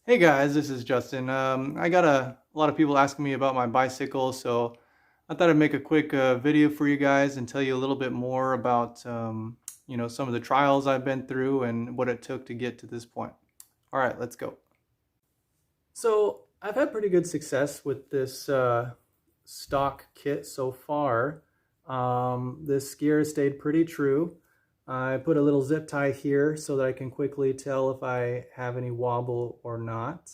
Hey guys, this is Justin. I got a lot of people asking me about my bicycle, so I thought I'd make a quick video for you guys and tell you a little bit more about some of the trials I've been through and what it took to get to this point. All right, let's go. So I've had pretty good success with this stock kit so far. This gear has stayed pretty true. I put a little zip tie here so that I can quickly tell if I have any wobble or not.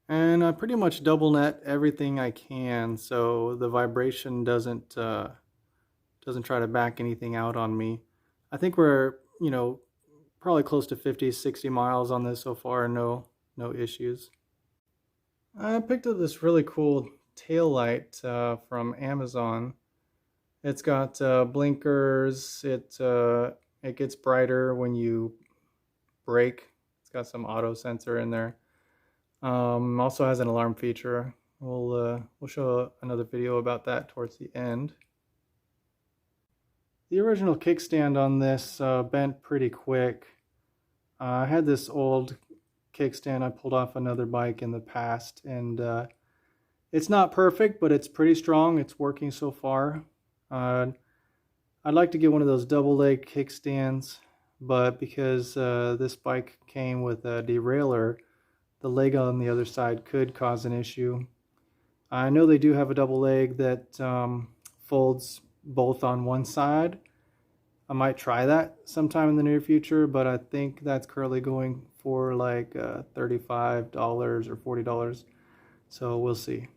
And I pretty much double net everything I can so the vibration doesn't try to back anything out on me. I think we're, probably close to 50, 60 miles on this so far, no issues. I picked up this really cool tail light from Amazon. It's got blinkers. It gets brighter when you brake. It's got some auto sensor in there. Also has an alarm feature. We'll show another video about that towards the end. The original kickstand on this bent pretty quick. I had this old kickstand I pulled off another bike in the past, and it's not perfect, but it's pretty strong. It's working so far. I'd like to get one of those double leg kickstands, but because this bike came with a derailleur, the leg on the other side could cause an issue. I know they do have a double leg that folds both on one side. I might try that sometime in the near future, but I think that's currently going for like $35 or $40. So we'll see.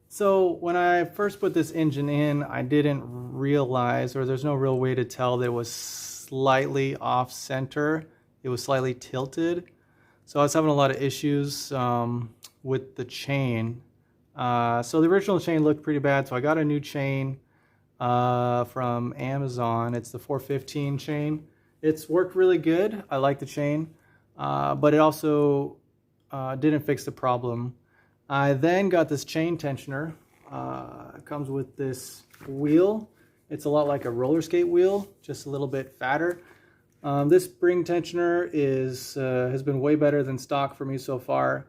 So when I first put this engine in, I didn't realize, or there's no real way to tell that it was slightly off center. It was slightly tilted. So I was having a lot of issues with the chain. So the original chain looked pretty bad, so I got a new chain from Amazon. It's the 415 chain. It's worked really good. I like the chain, but it also didn't fix the problem. I then got this chain tensioner. It comes with this wheel. It's a lot like a roller skate wheel, just a little bit fatter. This spring tensioner has been way better than stock for me so far.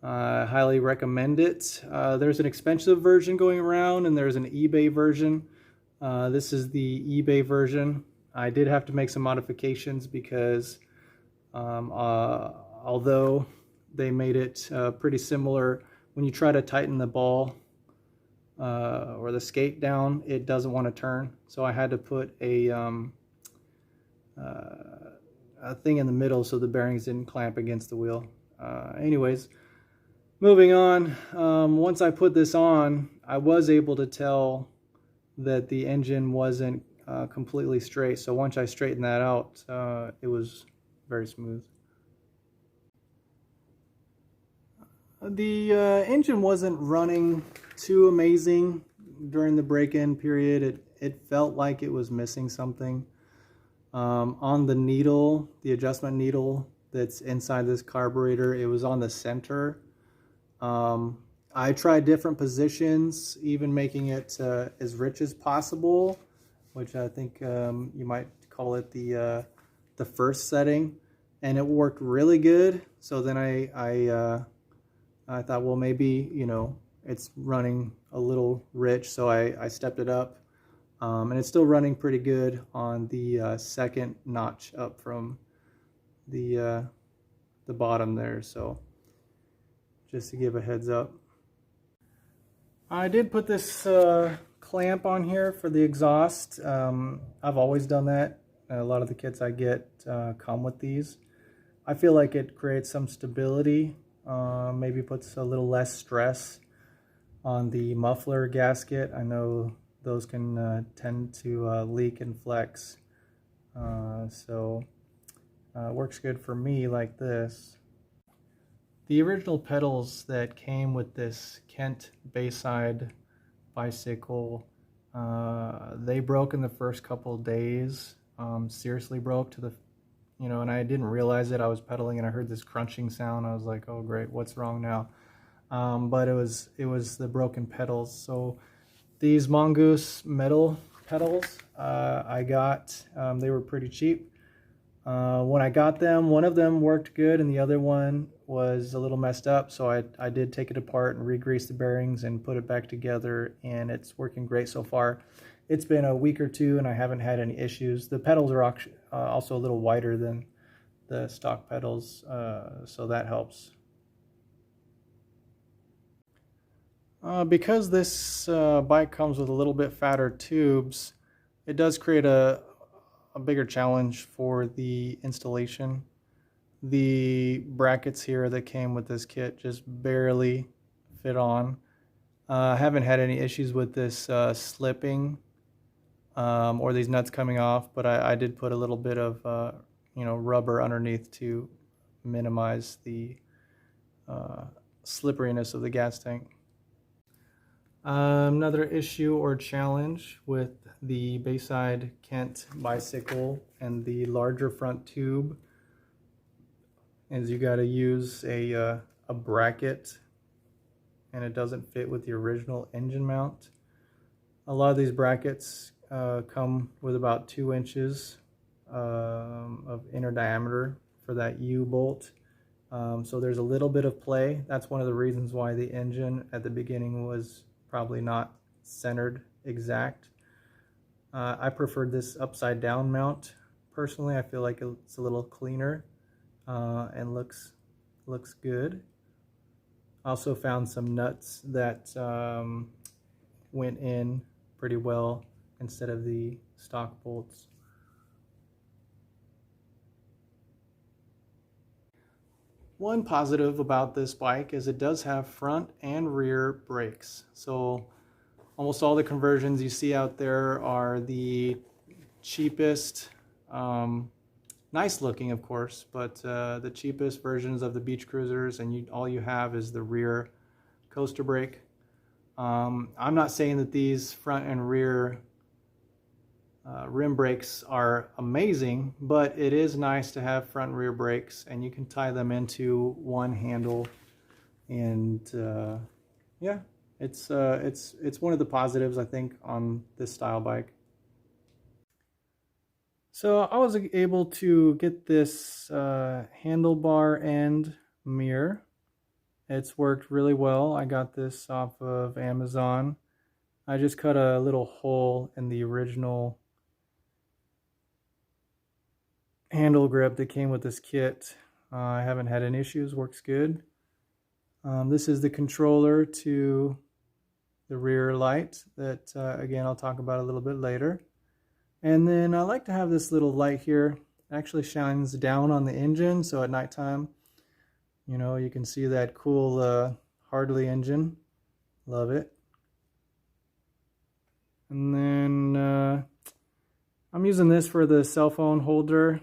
I highly recommend it. There's an expensive version going around, and there's an eBay version. This is the eBay version. I did have to make some modifications because although they made it pretty similar, when you try to tighten the ball or the skate down, it doesn't want to turn. So I had to put a thing in the middle so the bearings didn't clamp against the wheel. Anyways, moving on. Once I put this on, I was able to tell that the engine wasn't completely straight. So once I straightened that out, it was very smooth. The engine wasn't running too amazing during the break-in period. It felt like it was missing something. On the needle, the adjustment needle that's inside this carburetor, it was on the center. I tried different positions, even making it as rich as possible, which I think you might call it the first setting, and it worked really good. So then I thought, well, maybe, it's running a little rich, so I stepped it up. And it's still running pretty good on the second notch up from the bottom there, so just to give a heads up. I did put this clamp on here for the exhaust. I've always done that. A lot of the kits I get come with these. I feel like it creates some stability, maybe puts a little less stress on the muffler gasket. I know those can tend to leak and flex, so it works good for me like this. The original pedals that came with this Kent Bayside bicycle, they broke in the first couple of days. Seriously broke to the, and I didn't realize it. I was pedaling and I heard this crunching sound. I was like, oh great, what's wrong now? But it was the broken pedals. So these Mongoose metal pedals I got, they were pretty cheap. When I got them, one of them worked good and the other one was a little messed up. So I did take it apart and re-grease the bearings and put it back together, and it's working great so far. It's been a week or two and I haven't had any issues. The pedals are also a little wider than the stock pedals, so that helps. Because this bike comes with a little bit fatter tubes, it does create a bigger challenge for the installation. The brackets here that came with this kit just barely fit on. I haven't had any issues with this slipping or these nuts coming off, but I did put a little bit of rubber underneath to minimize the slipperiness of the gas tank. Another issue or challenge with the Bayside Kent bicycle and the larger front tube is you got to use a bracket, and it doesn't fit with the original engine mount. A lot of these brackets come with about 2 inches of inner diameter for that U-bolt. So there's a little bit of play. That's one of the reasons why the engine at the beginning was probably not centered exact. I preferred this upside down mount. Personally, I feel like it's a little cleaner and looks good. Also found some nuts that went in pretty well instead of the stock bolts. One positive about this bike is it does have front and rear brakes. So almost all the conversions you see out there are the cheapest, nice looking of course, but the cheapest versions of the beach cruisers, and all you have is the rear coaster brake. I'm not saying that these front and rear rim brakes are amazing, but it is nice to have front and rear brakes, and you can tie them into one handle, and yeah, it's one of the positives I think on this style bike. So I was able to get this handlebar end mirror. It's worked really well. I got this off of Amazon. I just cut a little hole in the original handle grip that came with this kit. I haven't had any issues, works good. This is the controller to the rear light that again I'll talk about a little bit later. And then I like to have this little light here. It actually shines down on the engine, so at nighttime you can see that cool Harley engine. Love it. And then I'm using this for the cell phone holder.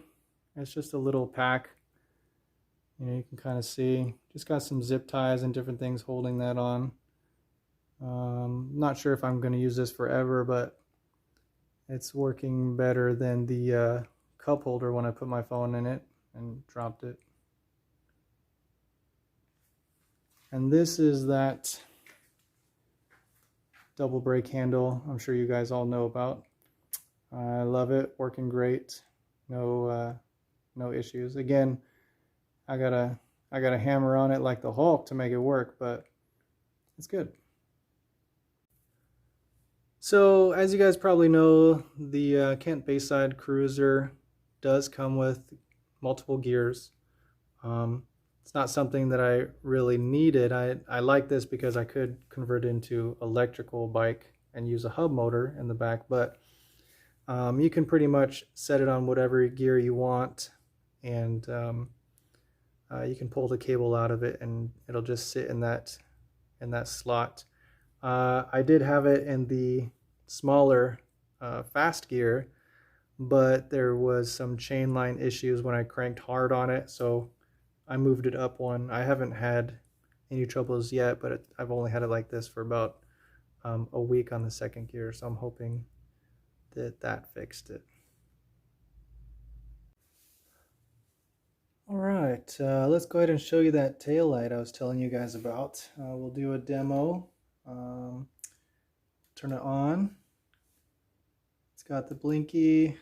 It's just a little pack. You can kind of see, just got some zip ties and different things holding that on. Not sure if I'm going to use this forever, but it's working better than the cup holder when I put my phone in it and dropped it. And this is that double brake handle I'm sure you guys all know about. I love it, working great. No issues. Again, I gotta hammer on it like the Hulk to make it work, but it's good. So as you guys probably know, the Kent Bayside Cruiser does come with multiple gears. It's not something that I really needed. I like this because I could convert it into electrical bike and use a hub motor in the back, but you can pretty much set it on whatever gear you want, and you can pull the cable out of it and it'll just sit in that slot. I did have it in the smaller fast gear, but there was some chain line issues when I cranked hard on it, so I moved it up one. I haven't had any troubles yet, but I've only had it like this for about a week on the second gear, so I'm hoping that fixed it. All right, let's go ahead and show you that tail light I was telling you guys about. We'll do a demo. Turn it on. It's got the blinky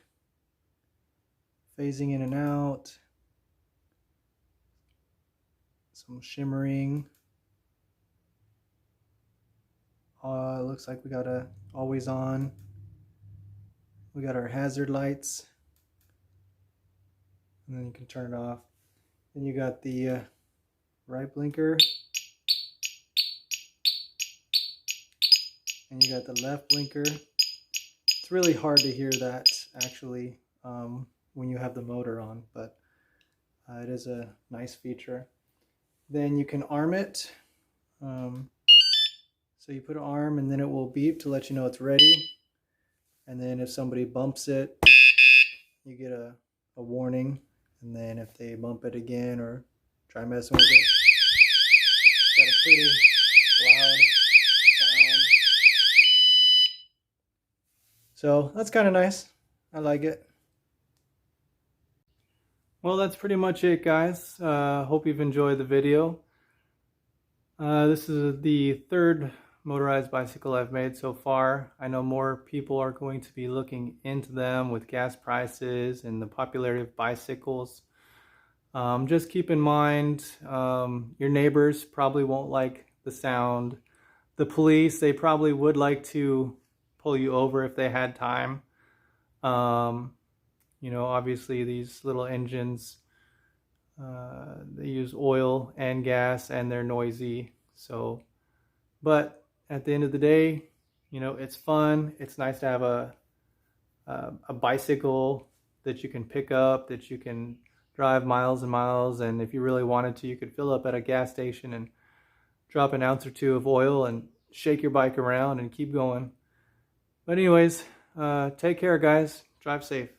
phasing in and out, some shimmering. Looks like we got a always on. We got our hazard lights, and then you can turn it off. Then you got the right blinker, and you got the left blinker. It's really hard to hear that actually when you have the motor on, but it is a nice feature. Then you can arm it. So you put an arm and then it will beep to let you know it's ready. And then if somebody bumps it, you get a warning. And then if they bump it again or try messing with it, it's got a pretty loud sound. So that's kind of nice. I like it. Well, that's pretty much it, guys. Hope you've enjoyed the video. This is the third motorized bicycle I've made so far. I know more people are going to be looking into them with gas prices and the popularity of bicycles. Just keep in mind, your neighbors probably won't like the sound. The police, they probably would like to pull you over if they had time. You know, obviously these little engines, they use oil and gas and they're noisy. So, but at the end of the day, you know, it's fun. It's nice to have a bicycle that you can pick up, that you can drive miles and miles. And if you really wanted to, you could fill up at a gas station and drop an ounce or two of oil and shake your bike around and keep going. But anyways, take care, guys. Drive safe.